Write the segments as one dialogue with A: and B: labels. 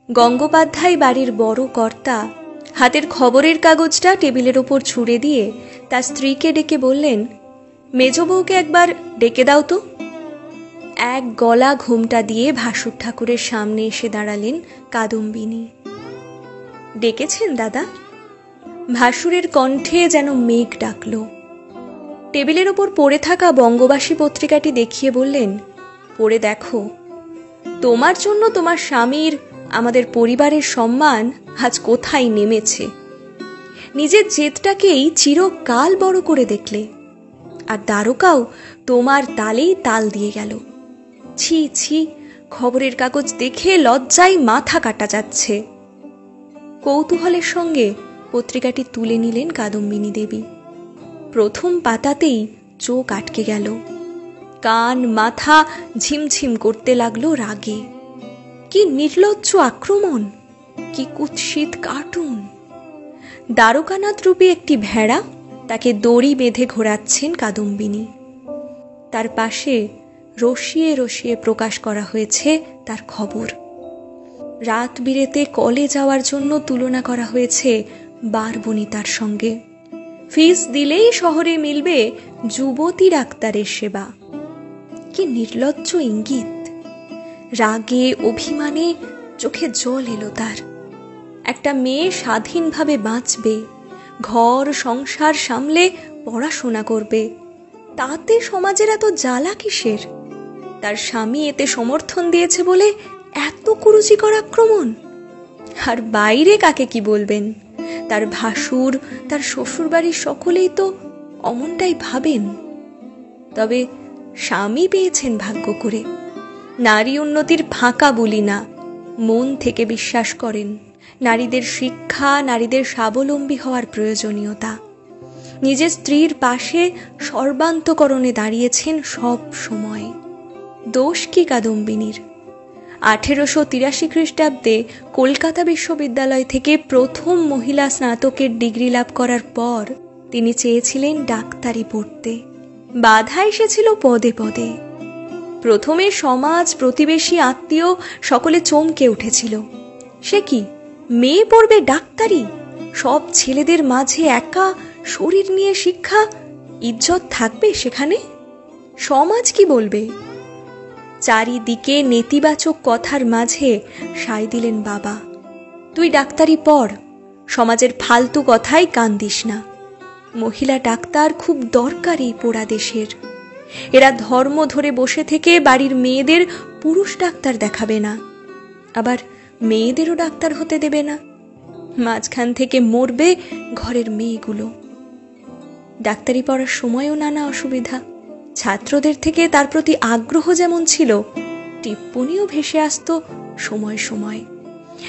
A: গঙ্গোপাধ্যায় বাড়ির বড় কর্তা হাতের খবরের কাগজটা টেবিলের ওপর ছুঁড়ে দিয়ে তার স্ত্রীকে ডেকে বললেন, মেজ বউকে একবার ডেকে দাও তো। এক গলা ঘুমটা দিয়ে ভাসুর ঠাকুরের সামনে এসে দাঁড়ালেন কাদম্বিনী। ডেকেছেন দাদা? ভাসুরের কণ্ঠে যেন মেঘ ডাকল। টেবিলের ওপর পড়ে থাকা বঙ্গবাসী পত্রিকাটি দেখিয়ে বললেন, পড়ে দেখো, তোমার জন্য তোমার স্বামীর, আমাদের পরিবারের সম্মান আজ কোথায় নেমেছে। নিজের জেদটাকেই চিরকাল বড় করে দেখলে, আর দ্বারকাও তোমার তালেই তাল দিয়ে গেল। ছি ছি, খবরের কাগজ দেখে লজ্জায় মাথা কাটা যাচ্ছে। কৌতূহলের সঙ্গে পত্রিকাটি তুলে নিলেন কাদম্বিনী দেবী। প্রথম পাতাতেই চোখ আটকে গেল, কান মাথা ঝিমঝিম করতে লাগলো রাগে। কি নির্লজ্জ আক্রমণ, কি কুৎসিত কার্টুন! দ্বারকানাথ রূপী একটি ভেড়া, তাকে দড়ি বেঁধে ঘোরাচ্ছেন কাদম্বিনী। তার পাশে রসিয়ে রসিয়ে প্রকাশ করা হয়েছে তার খবর। রাত বিরেতে কলে যাওয়ার জন্য তুলনা করা হয়েছে বারবনিতার সঙ্গে। ফিস দিলেই শহরে মিলবে যুবতী ডাক্তারের সেবা। কি নির্লজ্জ ইঙ্গিত! রাগে অভিমানে চোখে জল এলো তার। একটা মেয়ে স্বাধীনভাবে বাঁচবে, ঘর সংসার সামলে পড়াশোনা করবে, তাতে সমাজের এত জ্বালা কিসের? তার স্বামী এতে সমর্থন দিয়েছে বলে এত কুরুচিকর আক্রমণ। আর বাইরে কাকে কি বলবেন? তার ভাসুর, তার শ্বশুর বাড়ির সকলেই তো অমনটাই ভাবেন। তবে স্বামী পেয়েছেন ভাগ্য করে। নারী উন্নতির ফাঁকা বলি না, মন থেকে বিশ্বাস করেন নারীদের শিক্ষা, নারীদের স্বাবলম্বী হওয়ার প্রয়োজনীয়তা। নিজের স্ত্রীর পাশে সর্বান্তকরণে দাঁড়িয়েছেন সব সময়। দোষ কি কাদম্বিনীর? 1883 খ্রিস্টাব্দে কলকাতা বিশ্ববিদ্যালয় থেকে প্রথম মহিলা স্নাতকের ডিগ্রি লাভ করার পর তিনি চেয়েছিলেন ডাক্তারি পড়তে। বাধা এসেছিল পদে পদে। প্রথমে সমাজ, প্রতিবেশী, আত্মীয় সকলে চমকে উঠেছিল। সে কি, মেয়ে পড়বে ডাক্তারি? সব ছেলেদের মাঝে একা শরীর নিয়ে শিক্ষা, ইজ্জত থাকবে সেখানে? সমাজ কি বলবে? চারিদিকে নেতিবাচক কথার মাঝে সায় দিলেন বাবা, তুই ডাক্তারি পড়, সমাজের ফালতু কথাই কান দিস না। মহিলা ডাক্তার খুব দরকার এই পোড়া দেশের। এরা ধর্ম ধরে বসে থেকে বাড়ির মেয়েদের পুরুষ ডাক্তার দেখাবে না, আবার মেয়েদেরও ডাক্তার হতে দেবে না। মাঝখান থেকে মরবে ঘরের মেয়েগুলো। ডাক্তারি পড়ার সময়ও নানা অসুবিধা। ছাত্রদের থেকে তার প্রতি আগ্রহ যেমন ছিল, টিপ্পনিও ভেসে আসত সময় সময়।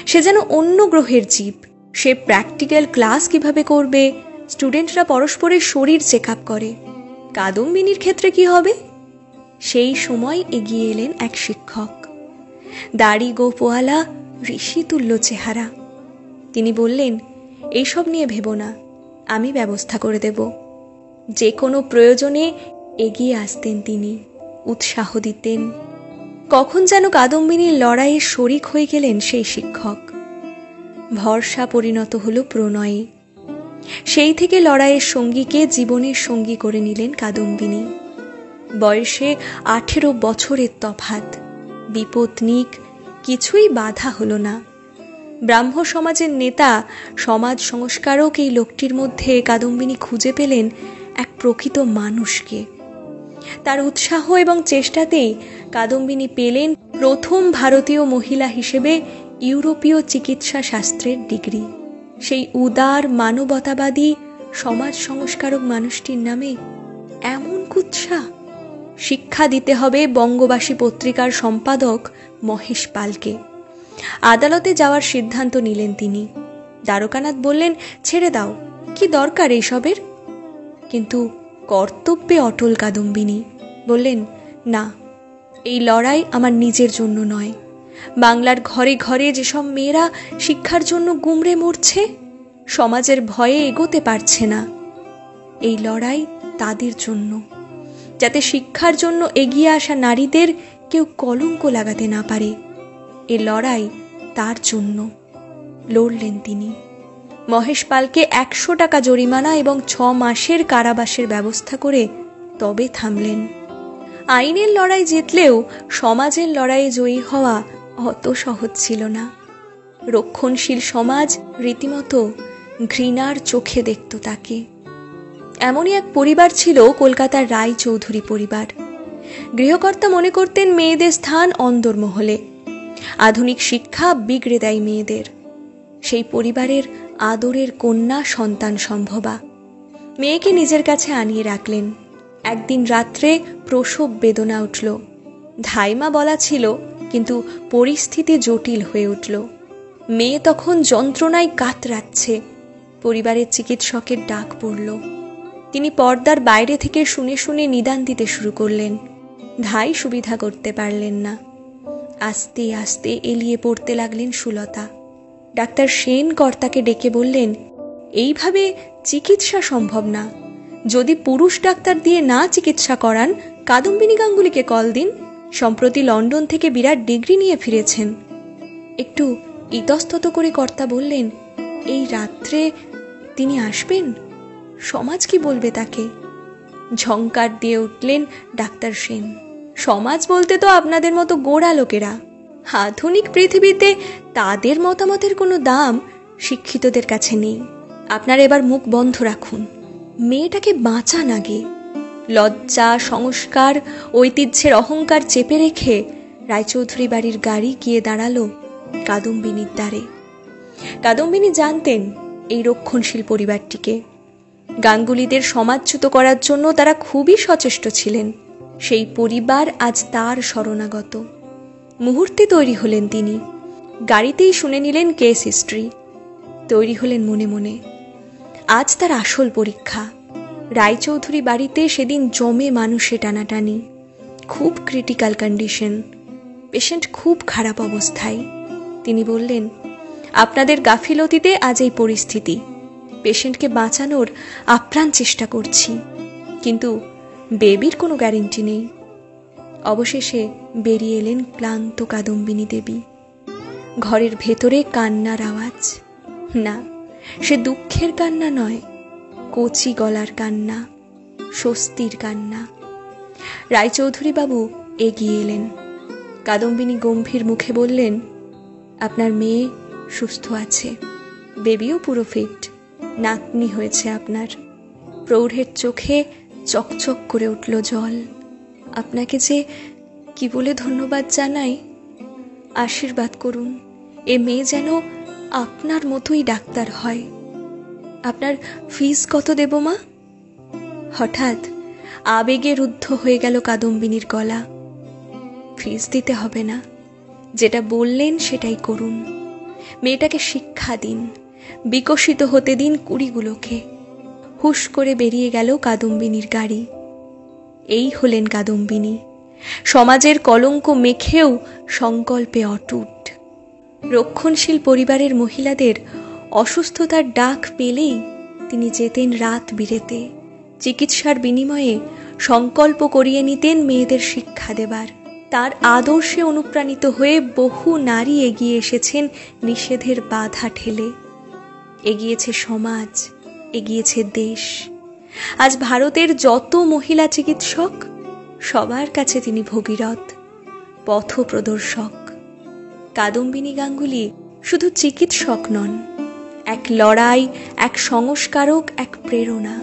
A: সে যেন অন্য গ্রহের জীব। সে প্র্যাকটিক্যাল ক্লাস কিভাবে করবে, স্টুডেন্টরা পরস্পরের শরীর চেক আপ করে। কাদম্বিনীর ক্ষেত্রে কি হবে? সেই সময় এগিয়ে এলেন এক শিক্ষক, দাড়ি গোপওয়ালা, ঋষিতুল্য চেহারা। তিনি বললেন, এইসব নিয়ে ভেবো না, আমি ব্যবস্থা করে দেব। যে কোনো প্রয়োজনে এগিয়ে আসতেন তিনি, উৎসাহ দিতেন। কখন যেন কাদম্বিনীর লড়াইয়ে শরিক হয়ে গেলেন সেই শিক্ষক। ভরসা পরিণত হলো প্রণয়ে। সেই থেকে লড়াইয়ের সঙ্গীকে জীবনের সঙ্গী করে নিলেন কাদম্বিনী। বয়সে 18 বছরের তফাৎ। বিপত্নিক, কিছুই বাধা হলো না। ব্রাহ্ম সমাজের নেতা, সমাজ সংস্কারক এই লোকটির মধ্যে কাদম্বিনী খুঁজে পেলেন এক প্রকৃত মানুষকে। তার উৎসাহ এবং চেষ্টাতেই কাদম্বিনী পেলেন প্রথম ভারতীয় মহিলা হিসেবে ইউরোপীয় চিকিৎসা শাস্ত্রের ডিগ্রি। সেই উদার, মানবতাবাদী, সমাজ সংস্কারক মানুষটির নামে এমন কুৎসা! শিক্ষা দিতে হবে বঙ্গবাসী পত্রিকার সম্পাদক মহেশ পালকে। আদালতে যাওয়ার সিদ্ধান্ত নিলেন তিনি। দ্বারকানাথ বললেন, ছেড়ে দাও, কি দরকার এইসবের? কিন্তু কর্তব্যে অটল কাদম্বিনী বললেন, না, এই লড়াই আমার নিজের জন্য নয়। বাংলার ঘরে ঘরে যেসব মেয়েরা শিক্ষার জন্য গুমড়ে মরছে, সমাজের ভয়ে এগোতে পারছে না, এই লড়াই তাদের জন্য, যাতে শিক্ষার জন্য এগিয়ে আসা নারীদের কেউ কলঙ্ক লাগাতে না পারে। এ লড়াই তার জন্য লড়লেন তিনি। মহেশ পালকে 100 টাকা জরিমানা এবং 6 মাসের কারাবাসের ব্যবস্থা করে তবে থামলেন। আইনের লড়াই জিতলেও সমাজের লড়াইয়ে জয়ী হওয়া অত সহজ ছিল না। রক্ষণশীল সমাজ রীতিমতো ঘৃণার চোখে দেখত তাকে। এমনই এক পরিবার ছিল কলকাতার রায়চৌধুরী পরিবার। গৃহকর্তা মনে করতেন মেয়েদের স্থান অন্দরমহলে, আধুনিক শিক্ষা বিগড়ে দেয় মেয়েদের। সেই পরিবারের আদরের কন্যা সন্তান সম্ভবা মেয়েকে নিজের কাছে আনিয়ে রাখলেন। একদিন রাত্রে প্রসব বেদনা উঠল। ধাইমা বলা ছিল, কিন্তু পরিস্থিতি জটিল হয়ে উঠল। মেয়ে তখন যন্ত্রণায় কাতরাচ্ছে। পরিবারের চিকিৎসকের ডাক পড়ল। তিনি পর্দার বাইরে থেকে শুনে শুনে নিদান দিতে শুরু করলেন। ধাই সুবিধা করতে পারলেন না। আস্তে আস্তে এলিয়ে পড়তে লাগলেন সুলতা। ডাক্তার সেন কর্তাকে ডেকে বললেন, এইভাবে চিকিৎসা সম্ভব না। যদি পুরুষ ডাক্তার দিয়ে না চিকিৎসা করান, কাদম্বিনী গাঙ্গুলিকে কল দিন। সম্প্রতি লন্ডন থেকে বিরাট ডিগ্রি নিয়ে ফিরেছেন। একটু ইতস্তত করে কর্তা বললেন, এই রাত্রে তিনি আসবেন? সমাজ কি বলবে তাকে? ঝংকার দিয়ে উঠলেন ডাক্তার সেন, সমাজ বলতে তো আপনাদের মতো গোড়া লোকেরা। আধুনিক পৃথিবীতে তাদের মতামতের কোনো দাম শিক্ষিতদের কাছে নেই। আপনারা এবার মুখ বন্ধ রাখুন। মেয়েটাকে বাঁচান আগে। লজ্জা, সংস্কার, ঐতিহ্যের অহংকার চেপে রেখে রায়চৌধুরী বাড়ির গাড়ি গিয়ে দাঁড়ালো কাদম্বিনীর দ্বারে। কাদম্বিনী জানতেন এই রক্ষণশীল পরিবারটিকে। গাঙ্গুলিদের সমাজচ্যুত করার জন্য তারা খুবই সচেষ্ট ছিলেন। সেই পরিবার আজ তার শরণাগত। মুহূর্তে তৈরি হলেন তিনি। গাড়িতেই শুনে নিলেন কেস হিস্ট্রি। তৈরি হলেন মনে মনে। আজ তার আসল পরীক্ষা। রায়চৌধুরী বাড়িতে সেদিন জমে মানুষে টানাটানি। খুব ক্রিটিক্যাল কন্ডিশন, পেশেন্ট খুব খারাপ অবস্থায়। তিনি বললেন, আপনাদের গাফিলতিতে আজ এই পরিস্থিতি। পেশেন্টকে বাঁচানোর আপ্রাণ চেষ্টা করছি, কিন্তু বেবির কোনো গ্যারেন্টি নেই। অবশেষে বেরিয়ে এলেন ক্লান্ত কাদম্বিনী দেবী। ঘরের ভেতরে কান্নার আওয়াজ। না, সে দুঃখের কান্না নয়, কচি গলার কান্না, স্বস্তির কান্না। রায়চৌধুরী বাবু এগিয়ে এলেন। কাদম্বিনী গম্ভীর মুখে বললেন, আপনার মেয়ে সুস্থ আছে, বেবিও পুরো ফিট, নাতনি হয়েছে আপনার। প্রৌঢ়ের চোখে চকচক করে উঠল জল। আপনাকে যে কি বলে ধন্যবাদ জানাই। আশীর্বাদ করুন এ মেয়ে যেন আপনার মতোই ডাক্তার হয়। আপনার ফিস কত দেব মা? হঠাৎ আবেগে রুদ্ধ হয়ে গেল কাদম্বিনীর গলা। ফিস দিতে হবে না, যেটা বললেন সেটাই করুন। মেয়েটাকে শিক্ষা দিন, বিকশিত হতে দিন কুড়িগুলোকে। হুশ করে বেরিয়ে গেল কাদম্বিনীর গাড়ি। এই হলেন কাদম্বিনী, সমাজের কলঙ্ক মেখেও সংকল্পে অটুট। রক্ষণশীল পরিবারের মহিলাদের অসুস্থতার ডাক পেলেই তিনি যেতেন রাত বিরেতে। চিকিৎসার বিনিময়ে সংকল্প করিয়ে নিতেন মেয়েদের শিক্ষা দেবার। তার আদর্শে অনুপ্রাণিত হয়ে বহু নারী এগিয়ে এসেছেন নিষেধের বাধা ঠেলে। এগিয়েছে সমাজ, এগিয়েছে দেশ। আজ ভারতের যত মহিলা চিকিৎসক, সবার কাছে তিনি ভগীরথ, পথপ্রদর্শক। কাদম্বিনী গাঙ্গুলি শুধু চিকিৎসক নন, এক লড়াই, এক সংস্কারক, এক প্রেরণা।